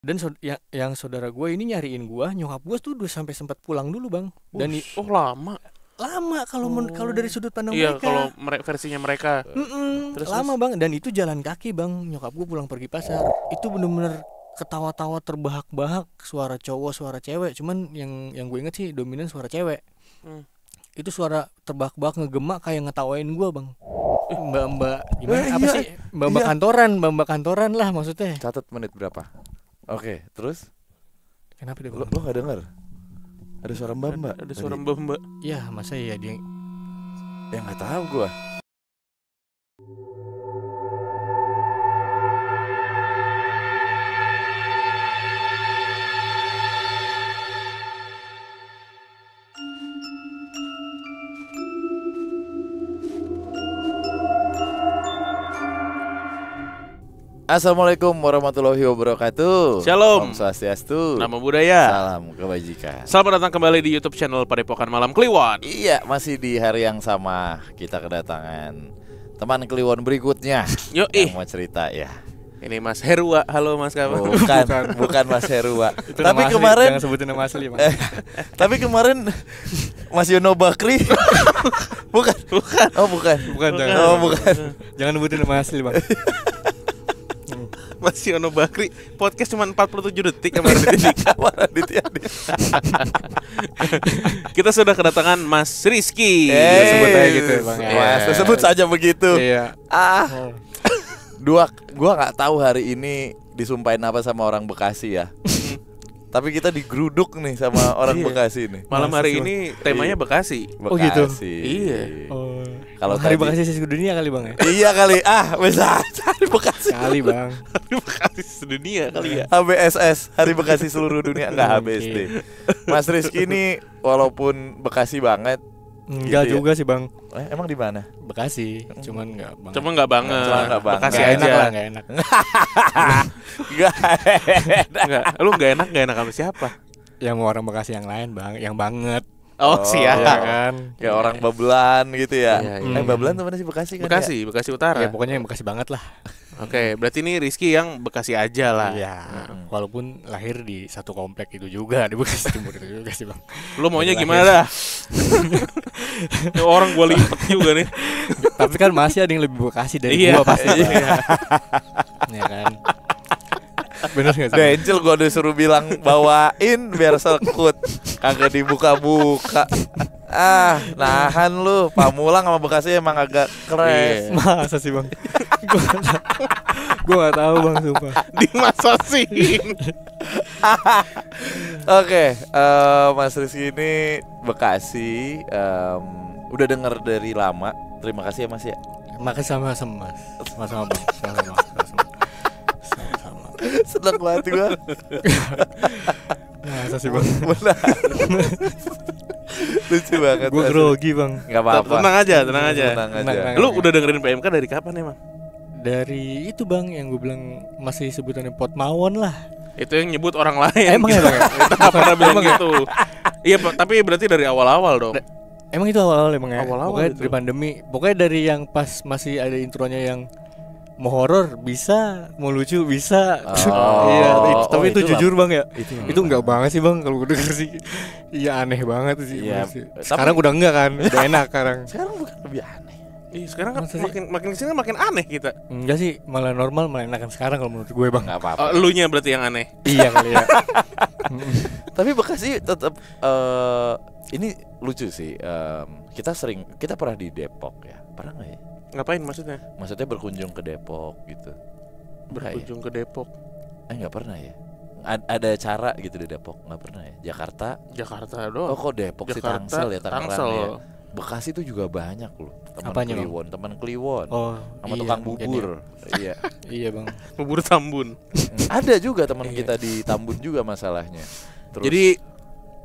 Dan yang saudara gue ini nyariin gue, nyokap gue tuh udah sampai sempat pulang dulu bang. Dan lama kalau dari sudut pandang iya, mereka. kalau versinya mereka. Terus lama bang. Dan itu jalan kaki bang. Nyokap gue pulang pergi pasar. Itu bener-bener ketawa-tawa terbahak-bahak, suara cowok, suara cewek. Cuman yang gue inget sih dominan suara cewek. Itu suara terbahak-bahak ngegemak kayak ngetawain gue bang. Mbak-mbak gimana? Apa sih? Mbak-mbak kantoran lah maksudnya. Catat menit berapa? Oke, terus? Kenapa dia? Lo gak denger? Ada suara mbak-mbak. Ada suara mbak-mbak. Ya masa ya dia. Ya gak tahu gua. Assalamualaikum warahmatullahi wabarakatuh. Shalom. Om Swastiastu. Nama budaya. Salam kebajikan. Selamat datang kembali di YouTube channel Padepokan Malam Kliwon. Iya, masih di hari yang sama kita kedatangan teman Kliwon berikutnya. Yang mau cerita ya. Ini Mas Herwa. Halo Mas kapan? Bukan Mas Herwa. Tapi kemarin jangan sebutin nama asli, Bang. Tapi kemarin Mas Yono Bakri. Bukan. Oh, bukan. Bukan. Jangan sebutin nama asli, Bang. Mas Yono Bakri podcast cuma 47 detik kemarin Raditya. Kita sudah kedatangan Mas Rizky. Sebut aja gitu Bang. Mas, sebut saja begitu. Iya. Gua nggak tahu hari ini disumpahin apa sama orang Bekasi ya. Tapi kita digeruduk nih sama orang Bekasi nih. Malam hari ini temanya Bekasi. Oh gitu. Iya. Oh. Kalau hari Bekasi sedunia kali Bang ya? Iya kali. Bisa hari Bekasi. Kali Bang. Hari Bekasi sedunia kali ya. HBSS, Hari Bekasi seluruh dunia, enggak HBSD. Mas Rizky ini walaupun Bekasi banget. Enggak gitu juga sih Bang. Emang di mana? Bekasi, cuman enggak banget. Cuma enggak banget. Bekasi gak aja. Enggak enak. Enggak. Lu enggak enak sama siapa? Yang mau orang Bekasi yang lain Bang, yang banget. Oh siap ya kan. Kayak orang Babelan gitu ya. Iya. Babelan tuh mana sih Bekasi kan? Bekasi Utara. Ya pokoknya yang Bekasi banget lah. Oke, berarti ini Rizky yang Bekasi aja lah. Iya. Walaupun lahir di satu komplek itu juga di Bekasi Timur itu juga sih Bang. Lu maunya gimana dah? Orang gua lipat juga nih. Tapi kan masih ada yang lebih Bekasi dari gua pasti. Iya kan. Bener gak sih? Bencil gua udah suruh bilang bawain biar sekut. Kagak dibuka-buka. Nahan lu. Pamulang sama Bekasi emang agak keren. Masa sih Bang? Gua gak tahu Bang sumpah. Dimasasin. Oke, Mas Rizky ini Bekasi. Udah denger dari lama. Terima kasih ya Mas ya. Makasih sama-sama Mas. Sama-sama Bang. Sama-sama. Seneng banget gue. Masa sih Bang? Benar. Lucu banget. Gue grogi Bang. Gak apa-apa. Tenang aja. Lu udah dengerin PMK dari kapan emang? Dari itu Bang yang gue bilang masih sebutannya pot mawon lah. Itu yang nyebut orang lain. Emang ya Bang? Kita gak pernah bilang gitu. Iya tapi berarti dari awal-awal dong. Emang itu awal-awal emang ya? Awal-awal pokoknya itu. dari pandemi. Pokoknya dari yang pas masih ada intronya yang mau horor bisa, mau lucu bisa. Iya, tapi itu jujur Bang ya. Itu enggak banget sih Bang kalau gue denger sih. Iya aneh banget sih. Iya, sekarang udah enggak kan? Udah enak sekarang. Sekarang bukan lebih aneh. Iya, sekarang kan makin kesini makin aneh kita. Enggak sih, malah normal, malah enakan sekarang kalau menurut gue Bang. Enggak apa-apa. Elunya berarti yang aneh. Iya kali ya. Tapi Bekasi tetap ini lucu sih. Kita pernah di Depok ya. Pernah enggak ya? Ngapain maksudnya? Maksudnya berkunjung ke Depok gitu. Berkunjung ke Depok. Enggak pernah ya. Ada cara gitu di Depok, enggak pernah ya. Jakarta doang. Oh kok Depok sih, Tangsel ya, Tangerang ya. Bekasi tuh juga banyak loh. Teman Kliwon. Oh, sama tukang bubur. Iya. Iya Bang. Bubur Tambun. Ada juga teman kita di Tambun juga masalahnya. Terus, jadi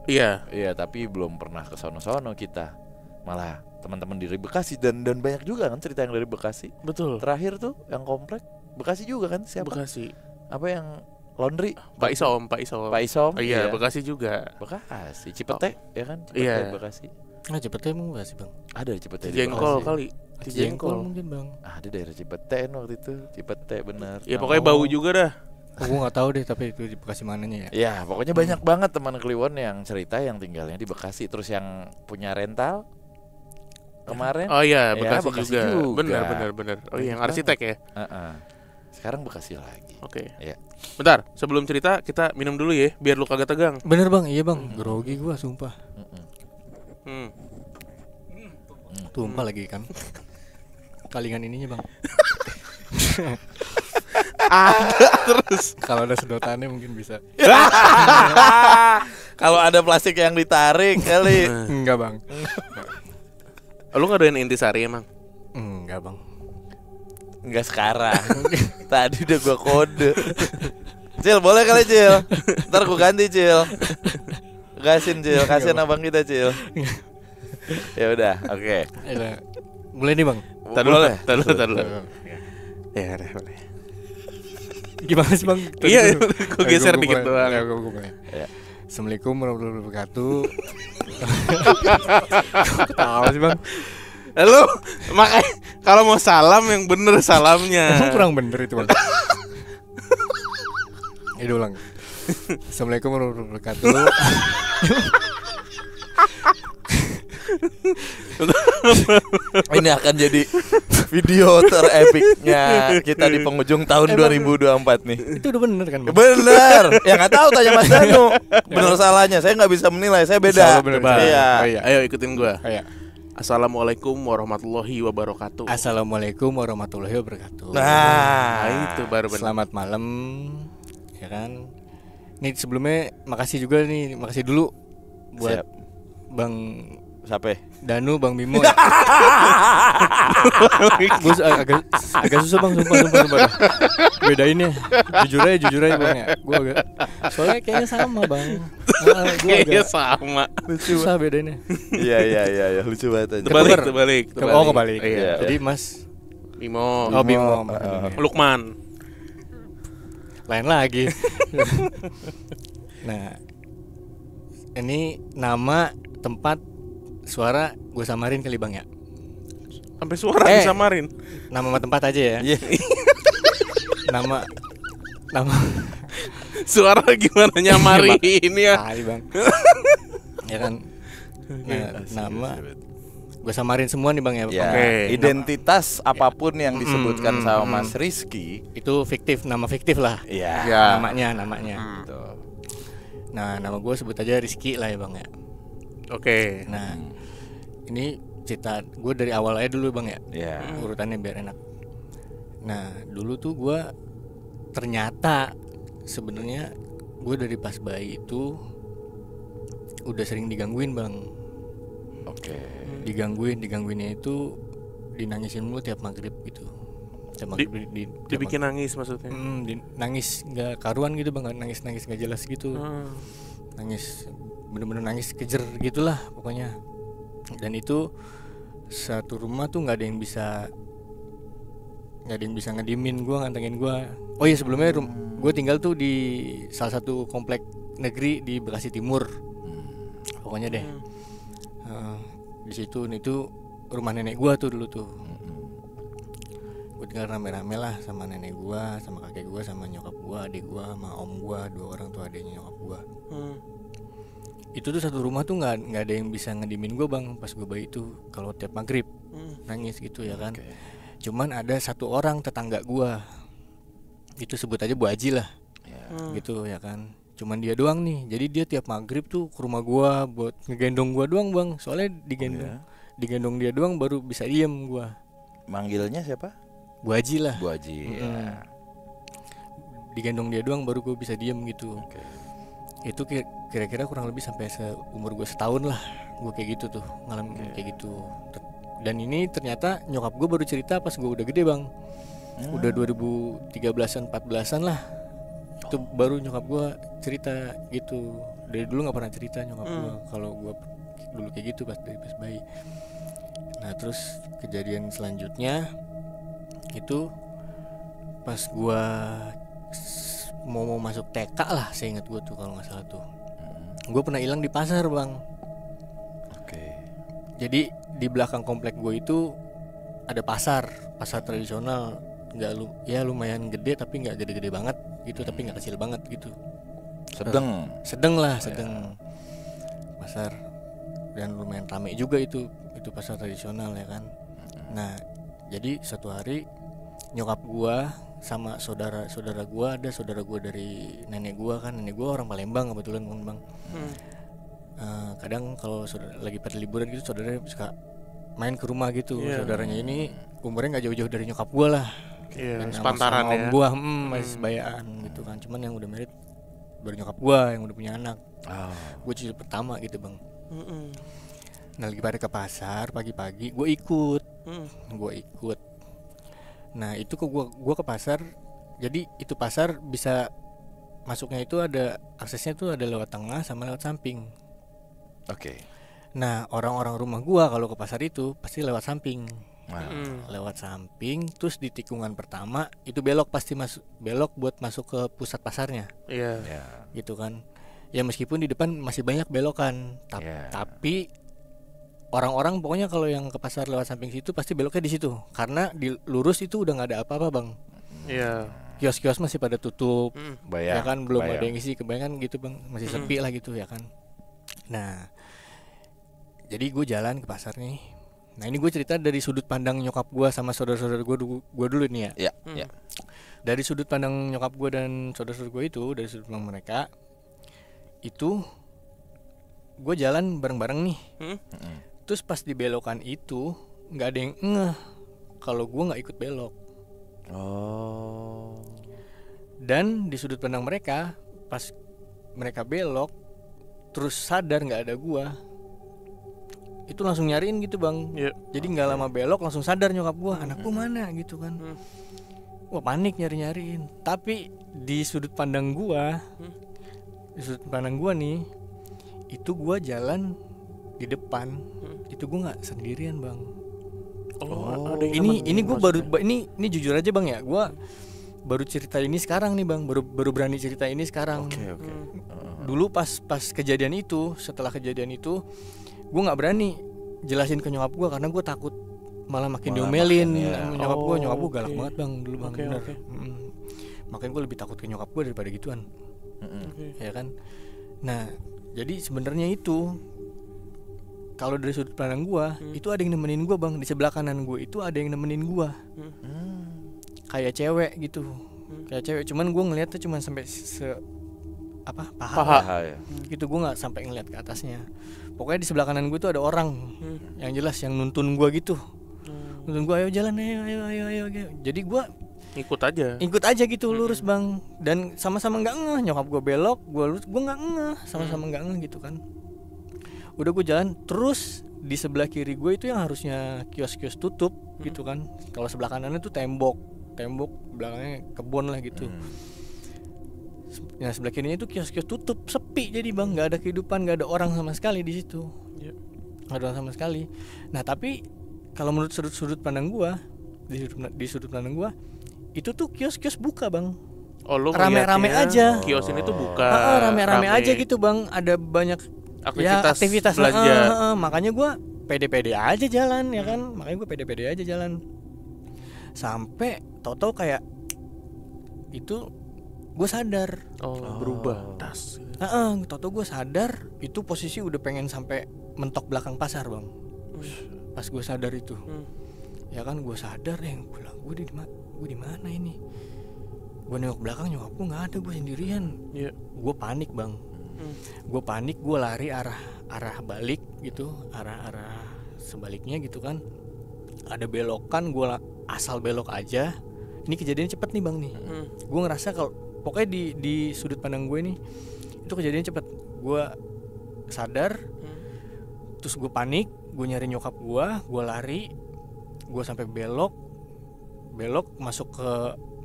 iya, tapi belum pernah ke sono-sono kita. Malah teman-teman dari Bekasi dan banyak juga kan cerita yang dari Bekasi. Betul. Terakhir tuh yang komplek Bekasi juga kan, siapa? Bekasi. Apa yang laundry? Pak Isom. Oh, iya, Bekasi juga. Bekasi, Cipete ya kan? Iya. Bekasi. Nah, Cipete emang Bekasi Bang. Ada Cipete di Jengkol Bekasi. kali. Jengkol mungkin Bang. Ada daerah Cipete waktu itu. Cipete benar. Ya pokoknya bau juga dah. Gue nggak tahu deh, tapi itu di Bekasi mananya ya. Ya pokoknya banyak banget teman Kliwon yang cerita yang tinggalnya di Bekasi. Terus yang punya rental kemarin. Oh iya, ya, Bekasi juga. Benar. Oh iya, yang arsitek ya. Sekarang Bekasi lagi. Oke. Ya. Bentar, sebelum cerita kita minum dulu ya, biar lu kagak tegang. Bener bang, iya bang, grogi gua sumpah. Tumpah lagi kan. Kalingan ininya bang. Terus Kalau ada sedotannya mungkin bisa. Kalau ada plastik yang ditarik kali. Enggak bang. lu nggak doyan intisari emang? Enggak bang. Enggak sekarang. Tadi udah gua kode. Cil, boleh kali Cil. Ntar gua ganti Cil. Kasihin Cil, kasihin abang kita Cil. Ya udah, oke. Mulai nih bang. Boleh. Taruh. Ya udah boleh. Gimana sih bang? Iya, gua geser dikit doang. Gua mulai. Ya. Assalamualaikum warahmatullahi wabarakatuh. Tahu sih bang. Lu makanya kalau mau salam yang bener salamnya. Emang kurang bener itu bang. Ini ulang. Assalamualaikum warahmatullahi wabarakatuh. Ini akan jadi video terepicnya kita di penghujung tahun 2024 nih. Itu udah bener kan bang? Bener. Ya nggak tahu, tanya Mas Danu. Bener salahnya. Saya nggak bisa menilai. Saya beda. Bener. Iya. Oh, iya. Ayo ikutin gua. Kayak Assalamualaikum warahmatullahi wabarakatuh. Assalamualaikum warahmatullahi wabarakatuh. Nah, itu baru benar. Selamat malam, ya kan? Nih sebelumnya makasih juga nih, makasih dulu buat Siap. Bang Sampai. Danu, Bang Bimo. Ya. Gue agak susah bang, sumpah. Bedainnya, jujur aja bang ya. Gue agak, soalnya kayaknya sama bang. Kayaknya sama. Susah bedainnya. Iya, lucu banget aja. Terbalik. Oh kebalik. Iya. Jadi Mas Bimo. Oh Bimo. Lukman. Lain lagi. Nah, ini nama tempat suara gue samarin kali bang ya. Sampai suara disamarin. Nama tempat aja ya. Iya. Nama Suara gimana nyamarin ya? Kali bang. Ya kan. Nah, nama gue samarin semua nih bang ya. Ya, Oke. identitas apapun yang disebutkan sama Mas Rizky Itu fiktif, nama fiktif lah. Iya. Ya. Namanya. Gitu. Nah, nama gue sebut aja Rizky lah ya bang ya. Oke. Nah, ini cerita gue dari awal aja dulu bang ya. Iya. Urutannya biar enak. Nah, dulu tuh gue ternyata sebenarnya gue dari pas bayi itu udah sering digangguin bang. Oke. Digangguinnya itu dinangisin mulu tiap maghrib gitu. Tiap maghrib Dibikin nangis maksudnya. nangis nggak karuan gitu bang, nangis nggak jelas gitu. Nangis bener-bener nangis kejer gitulah pokoknya. Dan itu satu rumah tuh nggak ada yang bisa ngedimin gue, ngantengin gue. Oh iya sebelumnya gue tinggal tuh di salah satu komplek negeri di Bekasi Timur. Pokoknya deh di situ itu rumah nenek gue tuh dulu tuh. Gue tinggal rame-rame lah sama nenek gue, sama kakek gue, sama nyokap gue, adik gue, sama om gue, 2 orang tuh adiknya nyokap gue. Itu tuh satu rumah tuh nggak ada yang bisa ngedimin gue bang pas gue bayi itu kalau tiap maghrib nangis gitu ya kan. Cuman ada satu orang tetangga gue, itu sebut aja Bu Haji lah, gitu ya kan. Cuman dia doang nih, jadi dia tiap maghrib tuh ke rumah gue buat ngegendong gue doang bang. Soalnya digendong dia doang baru bisa diem gue. Manggilnya siapa? Bu Haji lah. Bu Haji. Ya. Digendong dia doang baru gue bisa diem gitu. Itu kira-kira kurang lebih sampai umur gue setahun lah gue kayak gitu tuh, ngalamin kayak gitu. Dan ini ternyata nyokap gue baru cerita pas gue udah gede bang. Udah 2013an 14an lah. Itu baru nyokap gue cerita gitu. Dari dulu gak pernah cerita nyokap gue kalau gue dulu kayak gitu pas bayi. Nah terus kejadian selanjutnya itu pas gue mau masuk TK lah, saya ingat gue tuh kalau nggak salah tuh. Gue pernah hilang di pasar bang. Jadi di belakang komplek gue itu ada pasar tradisional, lumayan gede tapi nggak gede-gede banget. gitu, tapi nggak kecil banget gitu. Sedang lah pasar, dan lumayan ramai juga itu pasar tradisional ya kan. Nah jadi satu hari nyokap gua sama saudara gua, ada saudara gua dari nenek gua orang Palembang kebetulan bang. Kadang kalau lagi pada liburan gitu saudaranya suka main ke rumah gitu. Saudaranya ini umurnya nggak jauh-jauh dari nyokap gua lah. Sepantaran sama ya. Om gua masih sebayaan gitu kan. Cuman yang udah married baru nyokap gua yang udah punya anak. Gua cucu pertama gitu bang. Nah lagi pada ke pasar pagi-pagi, gue ikut. Nah itu kok gue ke pasar. Jadi itu pasar bisa masuknya itu ada aksesnya tuh ada lewat tengah sama lewat samping. Oke. Nah orang-orang rumah gue kalau ke pasar itu pasti lewat samping. Lewat samping, terus di tikungan pertama itu belok, pasti belok buat masuk ke pusat pasarnya. Gitu kan. Ya meskipun di depan masih banyak belokan, tapi orang-orang pokoknya kalau yang ke pasar lewat samping situ pasti beloknya di situ, karena di lurus itu udah nggak ada apa-apa bang. Kios-kios masih pada tutup, ya kan, belum ada yang isi, kebanyakan gitu bang, masih sepi lah gitu ya kan. Nah jadi gue jalan ke pasar nih. Nah ini gue cerita dari sudut pandang nyokap gue sama saudara-saudara gue dulu nih ya. Dari sudut pandang nyokap gue dan saudara-saudara gue itu, dari sudut pandang mereka itu, gue jalan bareng-bareng nih. Terus pas di belokan itu nggak ada yang ngeh kalau gue nggak ikut belok. Dan di sudut pandang mereka pas mereka belok terus sadar nggak ada gue, itu langsung nyariin gitu bang. Jadi nggak lama belok langsung sadar nyokap gue, anak gue mana gitu kan. Wah panik nyariin. Tapi di sudut pandang gue, nih, itu gue jalan di depan, itu gue nggak sendirian bang. Ini gue baru ini jujur aja bang ya, gue baru cerita ini sekarang nih bang, baru berani cerita ini sekarang. Dulu pas kejadian itu, setelah kejadian itu, gue nggak berani jelasin ke nyokap gue karena gue takut malah makin diomelin nyokap gue. Nyokap gue galak banget bang dulu bang, bener. Makanya gue lebih takut ke nyokap gue daripada gituan. Ya kan. Nah jadi sebenarnya itu kalau dari sudut pandang gue, itu ada yang nemenin gue bang. Di sebelah kanan gue itu ada yang nemenin gue, kayak cewek gitu, kayak cewek. Cuman gue ngeliatnya cuman sampai paha. Gitu, gue nggak sampai ngeliat ke atasnya. Pokoknya di sebelah kanan gue itu ada orang, yang jelas yang nuntun gue gitu, nuntun gue ayo jalan, ayo. Jadi gue ikut aja gitu lurus bang. Dan sama-sama nggak ngeh, nyokap gue belok, gue lurus, gue nggak ngeh, sama-sama nggak ngeh gitu kan. Udah gue jalan terus, di sebelah kiri gue itu yang harusnya kios-kios tutup gitu kan. Kalau sebelah kanannya tuh tembok, belakangnya kebun lah gitu. Nah sebelah kirinya itu kios-kios tutup, sepi jadi bang, nggak ada kehidupan, nggak ada orang sama sekali di situ, nggak ada orang sama sekali. Nah tapi kalau menurut sudut pandang gue, di sudut pandang gue itu tuh kios-kios buka bang. Rame-rame aja. Kios ini tuh buka. Rame-rame aja gitu bang, ada banyak aktivitas belanja. Makanya gue pede-pede aja jalan ya kan. Makanya gue pede-pede aja jalan. Sampai tau-tau kayak itu gue sadar. Berubah tas. Tau-tau gue sadar itu posisi udah pengen sampai mentok belakang pasar bang. Pas gue sadar itu, ya kan gue sadar yang gue di mana ini. Gue nengok belakang, nyokap gue nggak ada, gue sendirian. Gue panik bang. Gue panik, gue lari arah balik gitu, arah sebaliknya gitu kan. Ada belokan, gue asal belok aja. Ini kejadian cepet nih bang nih. Gue ngerasa kalau pokoknya di sudut pandang gue nih itu kejadian cepet. Gue sadar, terus gue panik, gue nyari nyokap gue lari, gue sampai belok masuk ke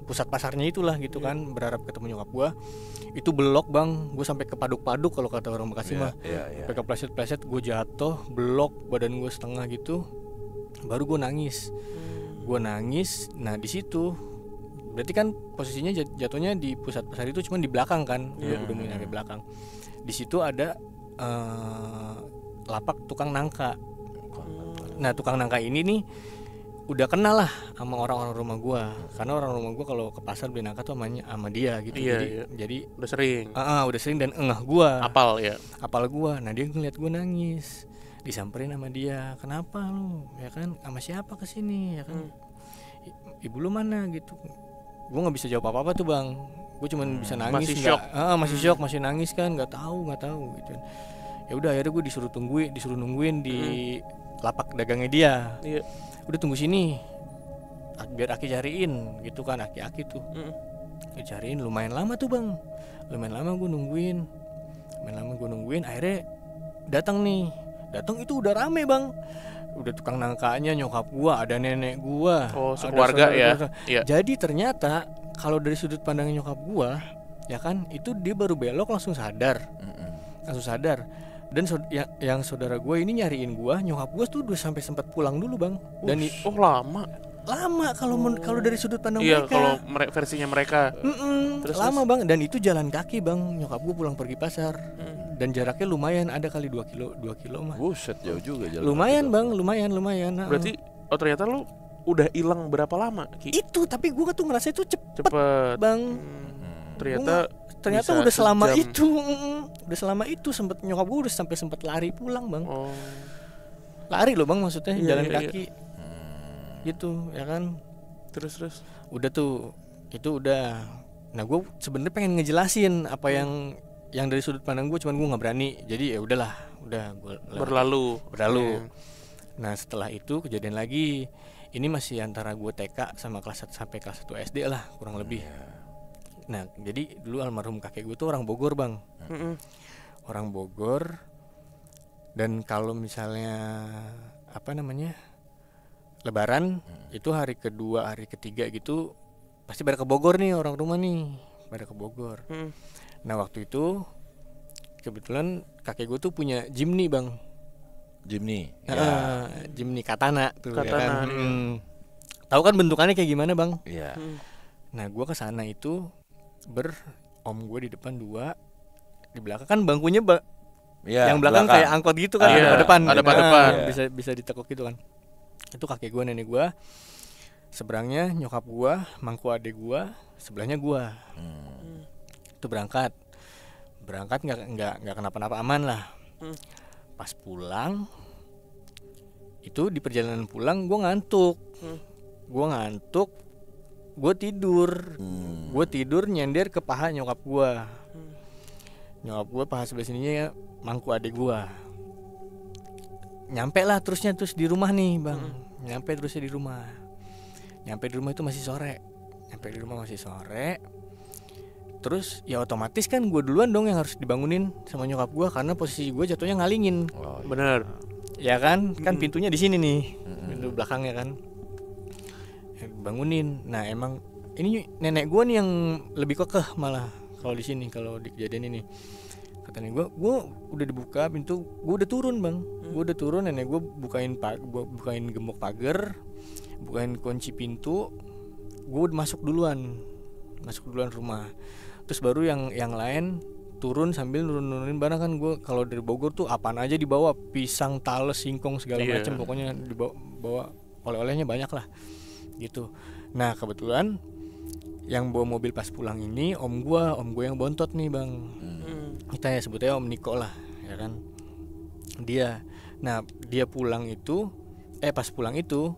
pusat pasarnya itulah gitu kan, berharap ketemu nyokap gue. Itu belok bang, gue sampai ke paduk-paduk kalau kata orang Bekasi mah. Sampai ke pleset-pleset, gue jatuh, belok badan gue setengah gitu. Baru gue nangis. Nah di situ berarti kan posisinya jatuhnya di pusat pasar itu cuma di belakang kan, udah mau nyampe belakang. Di situ ada lapak tukang nangka. Nah tukang nangka ini nih udah kenal lah sama orang-orang rumah gua, karena orang rumah gua kalau ke pasar beli nangka tuh sama dia gitu. Jadi udah sering. Udah sering dan engah gua. Apal gua. Nah dia ngeliat gua nangis, disamperin sama dia, kenapa lu? Ya kan, sama siapa kesini? Ya kan, ibu lu mana gitu. Gua nggak bisa jawab apa-apa tuh bang. Gue cuman bisa nangis. Masih shock. Masih shock, masih nangis kan, nggak tahu gitu. Ya udah akhirnya gue disuruh nungguin di lapak dagangnya dia. Iya. Udah tunggu sini biar Aki cariin gitu kan. Aki tuh dicariin lumayan lama tuh bang, lumayan lama gue nungguin. Akhirnya datang itu udah rame bang, udah tukang nangkanya nyokap gua, ada nenek gua, sekeluarga ya. Iya. Jadi ternyata kalau dari sudut pandang nyokap gua ya kan, itu dia baru belok langsung sadar. Dan yang saudara gue ini nyariin gue, nyokap gue tuh udah sampai sempat pulang dulu bang. Dan lama kalau dari sudut pandang mereka. Iya, kalau versinya mereka. Terus lama bang, dan itu jalan kaki bang. Nyokap gue pulang pergi pasar. Dan jaraknya lumayan, ada kali 2 kilo mah. Buset, jauh juga jalan. Lumayan bang, lumayan. Berarti ternyata lu udah hilang berapa lama, Ki? Itu, tapi gue tuh ngerasa itu cepet bang. Ternyata udah selama itu, sempet nyokap gue udah sempat lari pulang bang. Lari loh bang, maksudnya jalan kaki. Gitu ya kan. Terus udah tuh, itu udah. Nah gue sebenarnya pengen ngejelasin apa yang dari sudut pandang gue, cuman gue nggak berani. Jadi ya udahlah, berlalu. Nah setelah itu kejadian lagi. Ini masih antara gue TK sama kelas 1 sampai kelas 1 SD lah kurang lebih. Nah jadi dulu almarhum kakek gue tuh orang Bogor bang. Orang Bogor. Dan kalau misalnya Lebaran itu hari kedua, hari ketiga gitu pasti pada ke Bogor nih orang rumah nih, pada ke Bogor. Nah waktu itu kebetulan kakek gue tuh punya Jimny bang. Jimny Katana tuh. Ya kan? Tahu kan bentukannya kayak gimana bang? Iya. Nah gue kesana itu om gue di depan 2, di belakang kan bangkunya yang belakang kayak angkot gitu kan, ada depan. Bisa ditekuk gitu kan. Itu kakek gue, nenek gue, seberangnya nyokap gue, mangku adek gue, sebelahnya gue. Itu berangkat nggak kenapa-napa, aman lah. Pas pulang itu di perjalanan pulang gue ngantuk. Gue tidur nyender ke paha nyokap gue. Nyokap gue paha sebelah sininya ya, mangku adek gue. Nyampe terus di rumah nih bang. Nyampe di rumah itu masih sore. Terus ya otomatis kan gue duluan dong yang harus dibangunin sama nyokap gue, karena posisi gue jatuhnya ngalingin. Bener. Ya kan pintunya di sini nih, pintu belakangnya kan. Bangunin. Nah emang ini nenek gue nih yang lebih kekeh malah kalau di sini, kalau di kejadian ini. Kata nenek gue udah dibuka pintu, gue udah turun bang. Nenek gue bukain gembok pagar, bukain kunci pintu, gue masuk duluan rumah. Terus baru yang lain turun sambil nurunin barang kan. Gue kalau dari Bogor tuh apaan aja dibawa, pisang, tales, singkong segala macam, pokoknya dibawa oleh-olehnya banyak lah gitu. Nah kebetulan yang bawa mobil pas pulang ini om gue yang bontot nih bang. Kita ya sebutnya Om Niko lah ya kan. Dia pulang itu pas pulang itu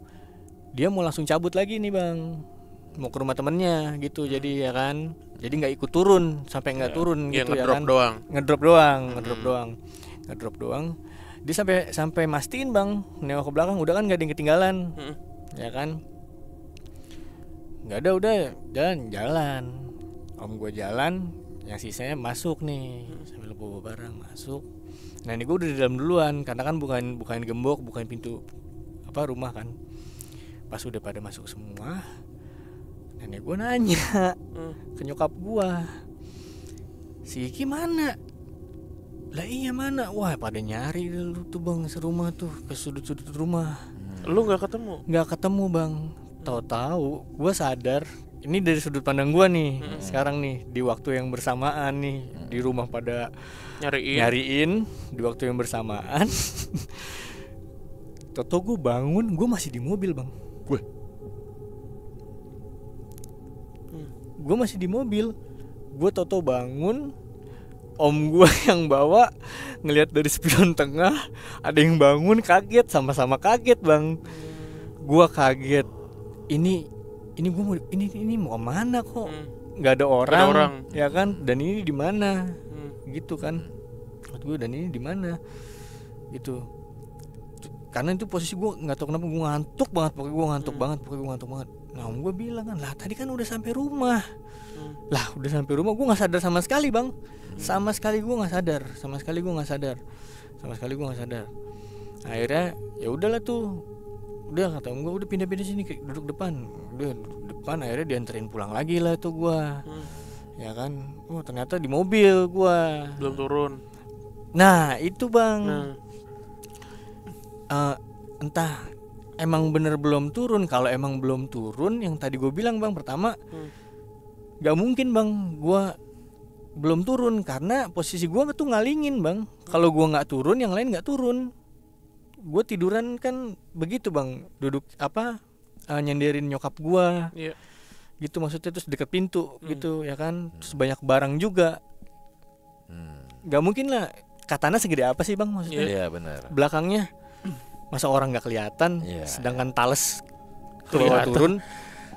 dia mau langsung cabut lagi nih bang, mau ke rumah temennya gitu. Jadi ya kan, jadi nggak ikut turun sampai nggak turun gitu ya kan, ngedrop doang. Dia sampai mastiin bang, nengok ke belakang udah kan nggak ada yang ketinggalan. Ya kan, nggak ada, udah jalan. Om gue jalan, yang sisanya masuk nih sambil bawa barang masuk. Nah ini gue udah di dalam duluan karena kan bukain gembok, bukain pintu rumah kan. Pas udah pada masuk semua, nenek gue nanya ke nyokap gue, si Iki mana? Lah iya mana? Wah pada nyari dulu tuh bang serumah tuh, ke sudut-sudut rumah. Lu nggak ketemu? Nggak ketemu bang. Tahu-tahu gue sadar ini dari sudut pandang gue nih. Sekarang nih di waktu yang bersamaan nih di rumah pada nyariin di waktu yang bersamaan. Toto gue bangun, gue masih di mobil bang. Gue masih di mobil. Gue toto bangun, om gue yang bawa ngelihat dari spion tengah ada yang bangun, kaget, sama-sama kaget bang. Gue kaget. Ini gue mau ini mau kemana kok? Nggak ada orang, ya kan? Dan ini di mana? Gitu kan? Gue dan ini di mana? Gitu. Karena itu posisi gue nggak tahu kenapa gue ngantuk banget, pokoknya gue ngantuk banget. Nah om gue bilang kan, lah tadi kan udah sampai rumah. Lah udah sampai rumah, gue nggak sadar sama sekali bang. Sama sekali gue nggak sadar. Akhirnya ya udahlah tuh, udah kata om gue udah pindah sini, duduk depan. Udah duduk depan, akhirnya dianterin pulang lagi lah tuh gue. Ya kan, ternyata di mobil gue belum turun. Nah itu bang. Entah emang bener belum turun. Kalau emang belum turun, yang tadi gue bilang bang pertama, gak mungkin bang gue belum turun, karena posisi gue tuh ngalingin bang. Kalau gue nggak turun, yang lain nggak turun. Gue tiduran kan begitu bang, duduk nyenderin nyokap gue, gitu maksudnya, terus deket pintu gitu ya kan, terus banyak barang juga. Gak mungkin lah, katana segede apa sih bang maksudnya? Iya benar. Belakangnya masa orang nggak kelihatan, sedangkan tales ke bawah turun,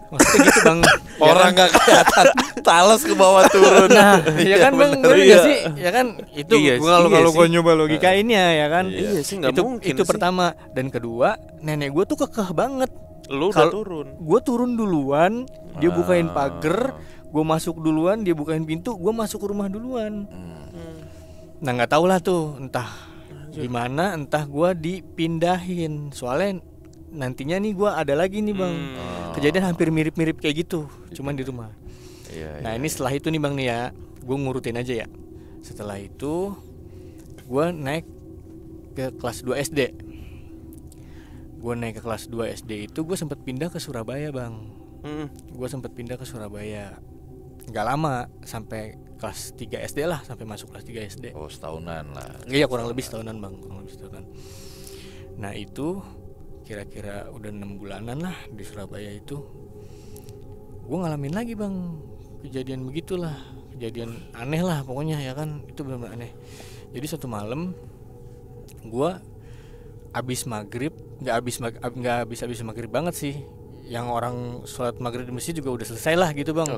maksudnya gitu bang. Orang nggak kelihatan, tales ke bawah turun. Nah, ya kan bang, bener nggak sih? Ya kan itu kalau gue nyoba logikainnya ya kan. Iya sih, nggak mungkin itu sih. Pertama, dan kedua, nenek gue tuh kekeh banget. Lu udah turun. Gue turun duluan, dia bukain pagar, gue masuk duluan, dia bukain pintu, gue masuk ke rumah duluan. Nah nggak tahu lah tuh, entah gimana, entah gue dipindahin. Soalnya nantinya nih gue ada lagi nih bang, kejadian hampir mirip-mirip kayak gitu, cuman di rumah. Nah ini setelah itu nih bang nih ya, gue ngurutin aja ya. Setelah itu gue naik ke kelas 2 SD. Itu gue sempat pindah ke Surabaya bang. Gue sempat pindah ke Surabaya. Gak lama, sampai kelas 3 SD lah, sampai masuk kelas 3 SD. Oh setahunan lah. Iya kurang lebih setahunan bang, Nah itu kira-kira udah 6 bulanan lah di Surabaya itu. Gue ngalamin lagi bang kejadian begitulah, kejadian aneh lah pokoknya ya kan, itu benar-benar aneh. Jadi suatu malam gue abis maghrib, nggak habis maghrib banget sih, yang orang sholat maghrib di masjid juga udah selesai lah gitu bang.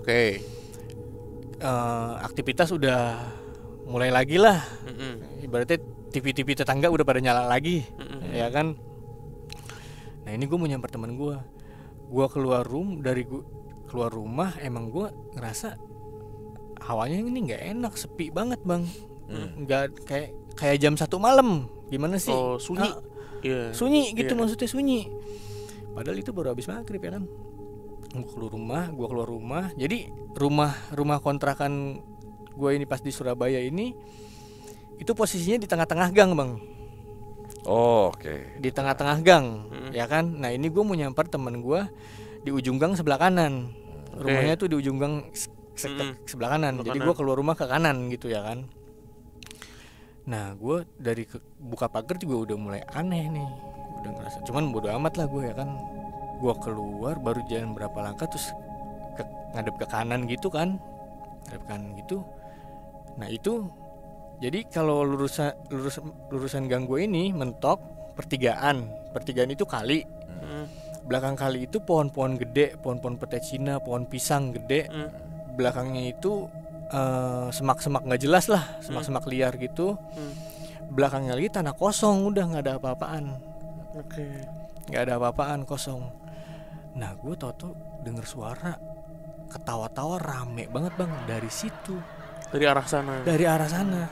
Aktivitas udah mulai lagi lah. Ibaratnya TV tetangga udah pada nyala lagi, ya kan. Nah ini gue mau nyamper teman gue. Gue keluar rumah, emang gue ngerasa hawanya ini nggak enak, sepi banget bang. Nggak kayak jam 1 malam. Gimana sih? Oh sunyi. Sunyi gitu, maksudnya sunyi. Padahal itu baru habis maghrib ya kan. Gue keluar rumah. Jadi rumah kontrakan gue ini pas di Surabaya ini, itu posisinya di tengah-tengah gang bang. Di tengah-tengah gang, ya kan. Nah ini gue mau nyamper teman gue di ujung gang sebelah kanan. Rumahnya tuh di ujung gang sebelah kanan. Jadi gue keluar rumah ke kanan gitu ya kan. Nah gue dari buka pagar juga udah mulai aneh nih, udah ngerasa. Cuman bodo amat lah gue ya kan. Gue keluar baru jalan berapa langkah terus ngadep ke kanan gitu kan, Nah itu jadi kalau lurusan gang gue ini mentok pertigaan itu kali. Belakang kali itu pohon-pohon gede, pohon-pohon pete Cina, pohon pisang gede. Belakangnya itu semak-semak nggak jelas lah, semak-semak liar gitu. Belakangnya lagi tanah kosong, udah nggak ada apa-apaan. Nggak ada apa-apaan, kosong. Nah gue tau-tau denger suara ketawa-tawa rame banget bang dari situ. Dari arah sana.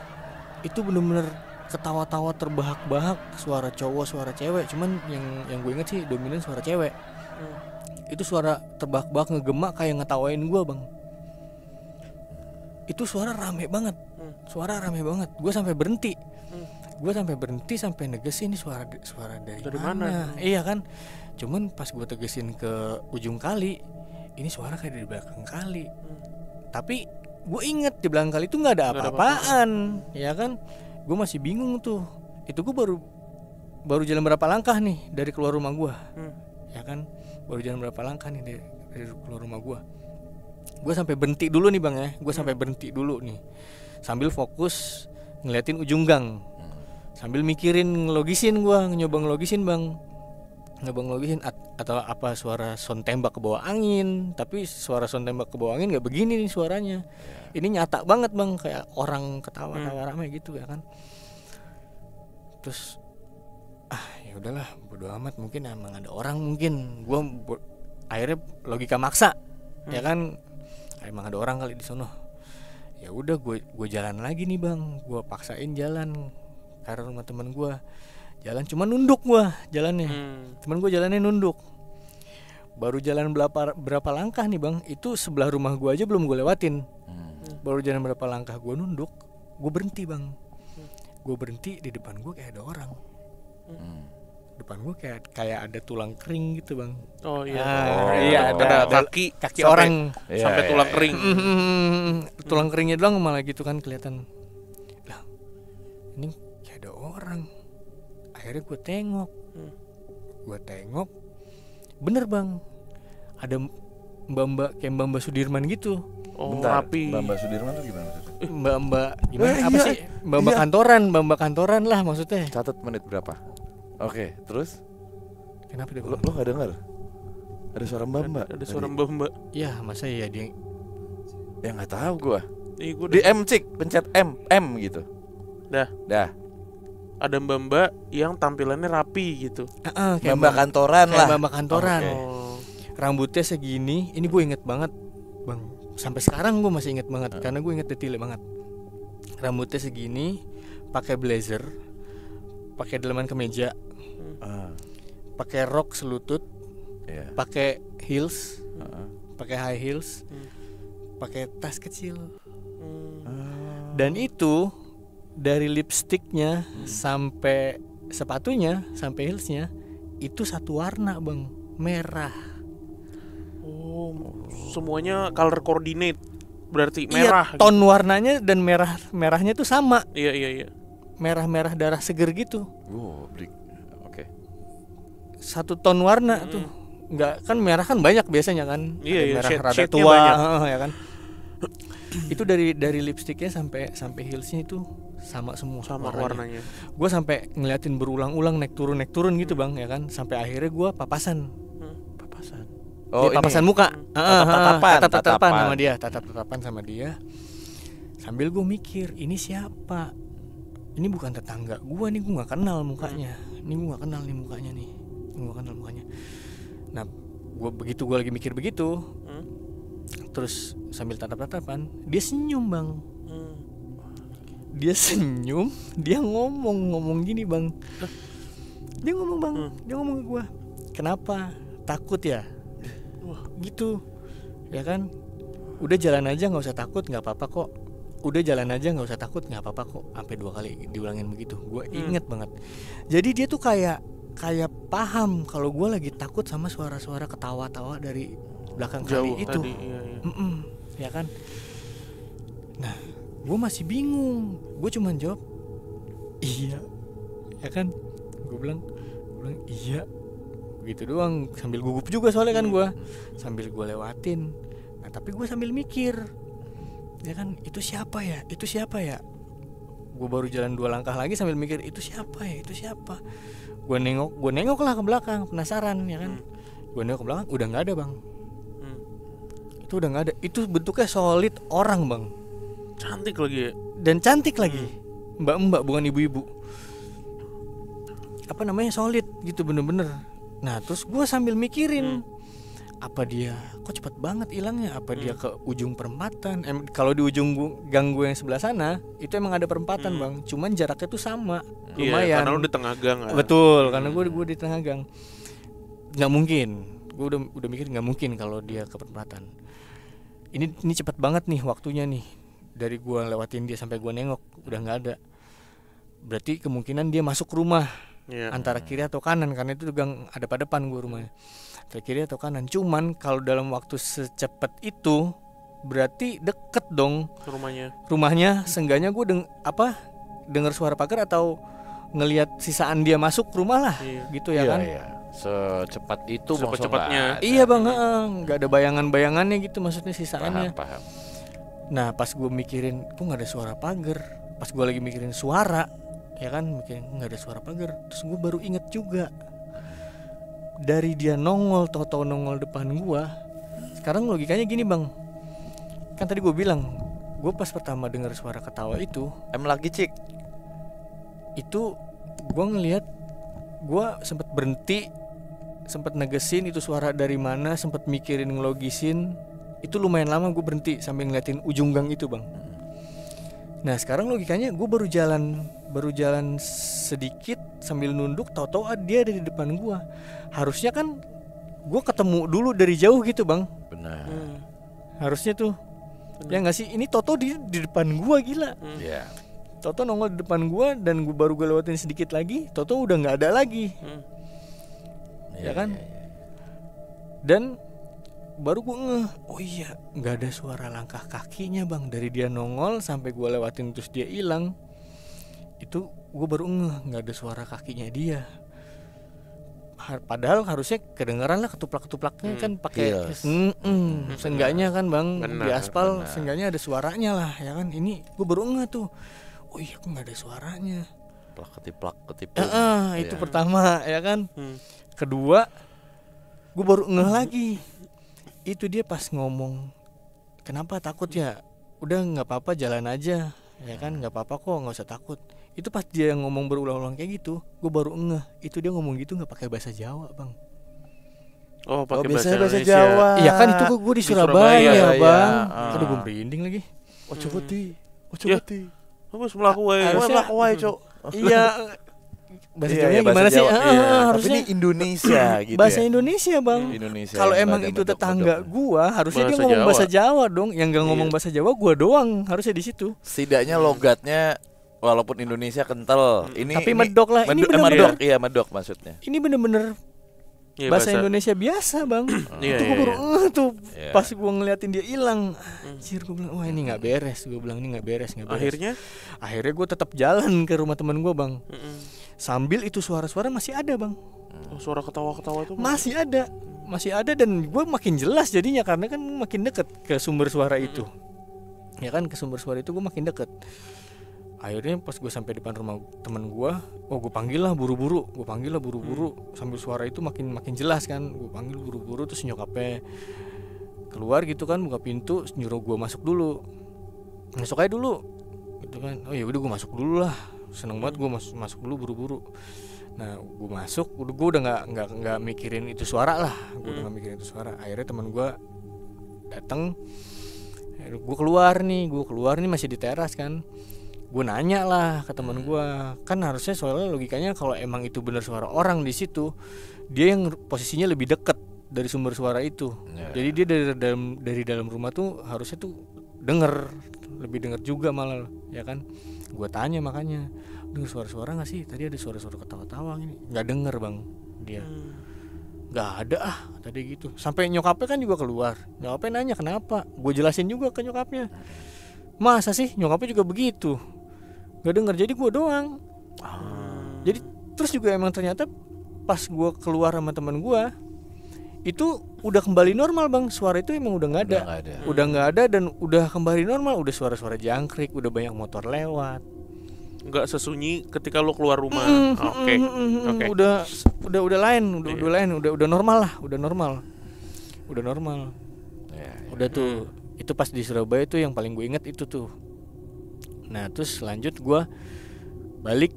Itu bener-bener ketawa-tawa terbahak-bahak, suara cowok, suara cewek. Cuman yang gue inget sih dominan suara cewek. Itu suara terbahak-bahak, ngegema kayak ngetawain gue bang. Itu suara rame banget. Gue sampai berhenti. Sampai negesin ini suara dari mana? Iya kan. Cuman pas gue tegesin ke ujung kali, ini suara kayak dari belakang kali. Tapi gue inget di belakang kali itu nggak ada apa-apaan, ya kan. Gue masih bingung tuh. Itu gue baru jalan berapa langkah nih dari keluar rumah gue, ya kan. Baru jalan berapa langkah nih dari keluar rumah gue sampai berhenti dulu nih bang ya, gue sampai berhenti dulu nih sambil fokus ngeliatin ujung gang, sambil mikirin ngelogisin, gue nyoba ngelogisin bang, atau apa suara sound tembak ke bawah angin. Tapi suara sound tembak ke bawah angin nggak begini nih suaranya, ini nyata banget bang, kayak orang ketawa-tawa ramai gitu ya kan. Terus ya udahlah bodo amat, mungkin emang ada orang, mungkin gue akhirnya logika maksa ya kan, emang ada orang kali di sono. Ya udah gue jalan lagi nih bang, gue paksain jalan karena rumah teman gue, jalan cuma nunduk gue jalannya, teman gue jalannya nunduk. Baru jalan berapa langkah nih bang, itu sebelah rumah gue aja belum gue lewatin. Baru jalan berapa langkah gue nunduk, gue berhenti bang. Gue berhenti, di depan gue kayak ada orang. Depan gue kayak ada tulang kering gitu bang. Oh iya. Iya ada kaki sampai, orang sampai tulang kering. Tulang keringnya doang malah gitu kan kelihatan. Lah, ini kayak ada orang. Akhirnya gue tengok. Bener bang, ada mbak-mbak kayak mbak Sudirman gitu. Bentar, rapi. Mbak Sudirman tuh gimana maksudnya? Mbak gimana? Apa sih? Mbak kantoran lah maksudnya. Catat menit berapa? Oke, terus? Kenapa dia? Lo gak dengar? Ada suara mbak. Ada suara mbak. Iya, masa ya dia? Ya nggak tahu gua. Di M cik, pencet M gitu. Dah. Ada mbak yang tampilannya rapi gitu. Kayak mbak kantoran lah. Kayak mbak kantoran. Rambutnya segini. Ini gue inget banget, bang. Sampai sekarang gue masih inget banget karena gue inget detailnya banget. Rambutnya segini, pakai blazer, pakai daleman kemeja, pakai rok selutut, pakai heels, pakai high heels, pakai tas kecil. Dan itu dari lipstiknya sampai sepatunya sampai heelsnya itu satu warna bang, merah. Semuanya color coordinate berarti merah. Iya, ton warnanya dan merahnya tuh sama. Iya. Merah darah seger gitu. Oke. Satu ton warna tuh. Enggak kan merah kan banyak biasanya kan. Iya, merah rada tua ya kan. Itu dari lipstiknya sampai heelsnya itu sama semua warnanya. Gue sampai ngeliatin berulang-ulang naik turun gitu bang ya kan, sampai akhirnya gue papasan. Papasan muka, tatap-tatapan sama dia. Sambil gue mikir, ini siapa? Ini bukan tetangga gue nih, gue nggak kenal mukanya. Nah, gue lagi mikir begitu, terus sambil tatap-tatapan, dia senyum bang. Dia senyum, dia ngomong gini bang. Dia ngomong ke gue, kenapa? Takut ya? Gitu, ya kan? Udah jalan aja, nggak usah takut, nggak apa-apa kok. Sampai 2 kali diulangin begitu. Gue inget banget. Jadi dia tuh kayak paham kalau gue lagi takut sama suara-suara ketawa-tawa dari belakang jauh kali itu. Tadi, iya. Ya kan? Nah, gue masih bingung. Gue cuma jawab iya, ya kan? Gue bilang iya, gitu doang. Sambil gugup juga soalnya kan gue, sambil gue lewatin. Nah tapi gue sambil mikir, ya kan, itu siapa ya? Gue baru jalan 2 langkah lagi sambil mikir itu siapa? Gue nengok lah ke belakang, penasaran ya kan? Gue nengok ke belakang, udah nggak ada bang. Itu udah nggak ada. Itu bentuknya solid orang bang. Cantik lagi ya. Dan cantik lagi, mbak bukan ibu-ibu. Apa namanya, solid gitu bener-bener. Nah terus gue sambil mikirin, apa dia kok cepet banget hilangnya? Apa dia ke ujung perempatan? Kalau di ujung gang gue yang sebelah sana itu emang ada perempatan bang, cuman jaraknya tuh sama, lumayan. Iya, karena lu di tengah gang. Betul, karena gue di tengah gang. Nggak mungkin, gue udah mikir nggak mungkin kalau dia ke perempatan. Ini cepet banget nih waktunya nih. Dari gue lewatin dia sampai gue nengok udah nggak ada. Berarti kemungkinan dia masuk rumah, antara kiri atau kanan, karena itu gang ada pada depan gue rumahnya. Antara kiri atau kanan. Cuman kalau dalam waktu secepat itu berarti deket dong rumahnya. Seenggaknya gue dengar suara pagar atau ngelihat sisaan dia masuk rumah lah, gitu ya kan? Iya. Secepat itu Secepat-cepatnya. Iya bang, nggak ada bayangan-bayangannya gitu, maksudnya sisaannya. Paham. Nah pas gue mikirin, kok nggak ada suara pagar. Pas gue lagi mikirin suara, ya kan, mikirin nggak ada suara pagar. Terus gue baru inget juga, dari dia nongol, tahu-tahu nongol depan gue. Sekarang logikanya gini bang, kan tadi gue bilang, gue pas pertama dengar suara ketawa itu, lagi cik. Itu gue ngelihat, gue sempet berhenti, sempet negesin itu suara dari mana, sempet mikirin ngelogisin. Itu lumayan lama gue berhenti sambil ngeliatin ujung gang itu bang. Nah sekarang logikanya gue baru jalan sedikit sambil nunduk, tahu-tahu dia ada di depan gue. Harusnya kan gue ketemu dulu dari jauh gitu bang. Benar. Harusnya tuh. Ya nggak sih, ini Toto di depan gue, gila. Iya. Toto nongol di depan gue dan gue baru lewatin sedikit lagi, Toto udah nggak ada lagi. Ya kan? Dan baru gue ngeh, oh iya nggak ada suara langkah kakinya bang, dari dia nongol sampai gue lewatin terus dia hilang. Itu gue baru ngeh nggak ada suara kakinya dia. Padahal harusnya kedengeran lah ketuplak-ketuplaknya kan pakai seenggaknya kan bang, di aspal seenggaknya ada suaranya lah ya kan. Ini gue baru ngeh tuh, oh iya kok nggak ada suaranya. Ketiplak. Itu pertama ya kan. Kedua gue baru ngeh lagi, itu dia pas ngomong, kenapa takut ya, udah nggak apa-apa jalan aja ya kan, nggak apa-apa kok, nggak usah takut. Itu pas dia ngomong berulang-ulang kayak gitu, gue baru ngeh itu dia ngomong gitu nggak pakai bahasa Jawa bang. Oh pakai bahasa Jawa. Iya kan, itu gue di Surabaya bang. Aduh gue merinding lagi. Ojo beti. Kamu sebelah kowe. Cok. Iya. Bahasa Jawanya gimana sih? Harusnya ini Indonesia gitu. Bahasa Indonesia bang. Kalau emang itu tetangga gua, harusnya dia ngomong bahasa Jawa dong. Yang nggak ngomong bahasa Jawa gua doang, harusnya di situ. Setidaknya logatnya walaupun Indonesia kental, tapi medok lah. Ini medok. Iya medok maksudnya. Ini bener-bener bahasa Indonesia biasa bang. Itu gue baru tuh pas gue ngeliatin dia hilang. Anjir, gue bilang wah ini nggak beres. Gue bilang ini nggak beres. Akhirnya gue tetap jalan ke rumah teman gue bang. Sambil itu suara-suara masih ada bang. Suara ketawa-ketawa itu masih ada dan gue makin jelas jadinya karena kan makin deket ke sumber suara itu. Ya kan, ke sumber suara itu gue makin deket. Akhirnya pas gue sampai depan rumah teman gue, gue panggil lah buru-buru sambil suara itu makin jelas kan. Gue panggil buru-buru, terus nyokapnya keluar gitu kan, buka pintu, nyuruh gue masuk dulu, masuk aja dulu gitu kan. Oh ya udah gue masuk dulu lah, seneng banget gue masuk dulu buru-buru. Nah gue masuk, gue udah nggak mikirin itu suara lah, Akhirnya teman gue datang, gue keluar nih masih di teras kan. Gue nanya lah ke teman gue, kan harusnya soalnya logikanya kalau emang itu benar suara orang di situ, dia yang posisinya lebih dekat dari sumber suara itu. Jadi dia dari dalam rumah tuh harusnya tuh lebih denger juga malah ya kan. Gue tanya makanya, dengar suara-suara nggak sih? Tadi ada suara-suara ketawa-tawa ini. Nggak denger bang dia. Nggak ada tadi gitu. Sampai nyokapnya kan juga keluar. Nyokapnya nanya kenapa? Gue jelasin juga ke nyokapnya. Masa sih nyokapnya juga begitu? Gak denger, jadi gue doang. Jadi terus juga emang ternyata pas gue keluar sama teman gue itu udah kembali normal bang. Suara itu emang udah nggak ada. Udah nggak ada dan udah kembali normal. Udah suara-suara jangkrik, udah banyak motor lewat. Nggak sesunyi ketika lo keluar rumah. Oke. Udah lain, udah normal lah, udah normal. Udah tuh. Itu pas di Surabaya tuh yang paling gue inget itu tuh. Nah terus lanjut gue balik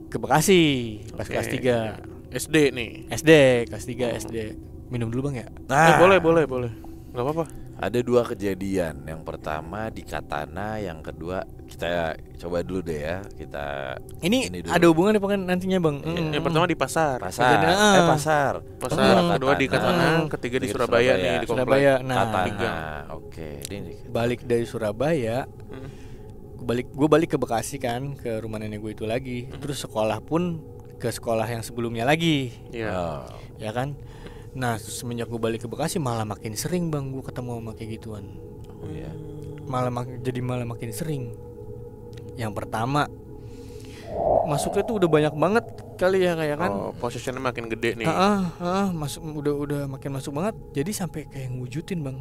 ke Bekasi pas kelas 3 SD nih. Kelas 3 SD. Minum dulu bang ya? Boleh Gak apa-apa. Ada 2 kejadian. Yang pertama di Katana, yang kedua kita coba dulu deh ya. Ini ada hubungannya pokoknya nantinya bang. Yang pertama di pasar. Pasar. Kedua di Katana, ketiga di Surabaya nih di Surabaya. Nah, Katana. Oke. Balik dari Surabaya, gue balik ke Bekasi kan, ke rumah nenek gue itu lagi. Terus sekolah pun ke sekolah yang sebelumnya lagi. Ya kan. Nah semenjak gue balik ke Bekasi malah makin sering bang gue ketemu sama kayak gituan. Malah makin sering. Yang pertama masuknya tuh udah banyak banget kali ya kayak kan. Oh, possessionnya makin gede nih. Masuk udah makin masuk banget. Jadi sampai kayak ngewujudin bang.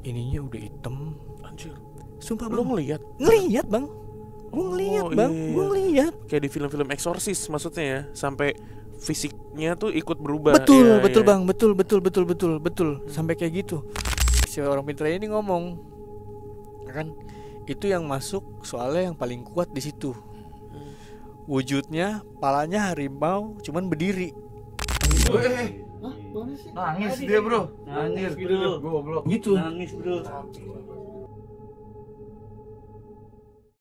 Ininya udah hitam. Anjir. Sumpah Lu bang. ngeliat Bang. Gue ngeliat Oh, bang. iya. Gue ngeliat. Kayak di film-film eksorsis maksudnya ya, sampai fisiknya tuh ikut berubah. Betul, Iya, betul iya. bang. Betul. Sampai kayak gitu. Si orang pintar ini ngomong, kan? Itu yang masuk soalnya yang paling kuat di situ. Wujudnya, palanya harimau, cuman berdiri. Nangis dia bro. Nangis bro. Gitu. Nangis bro.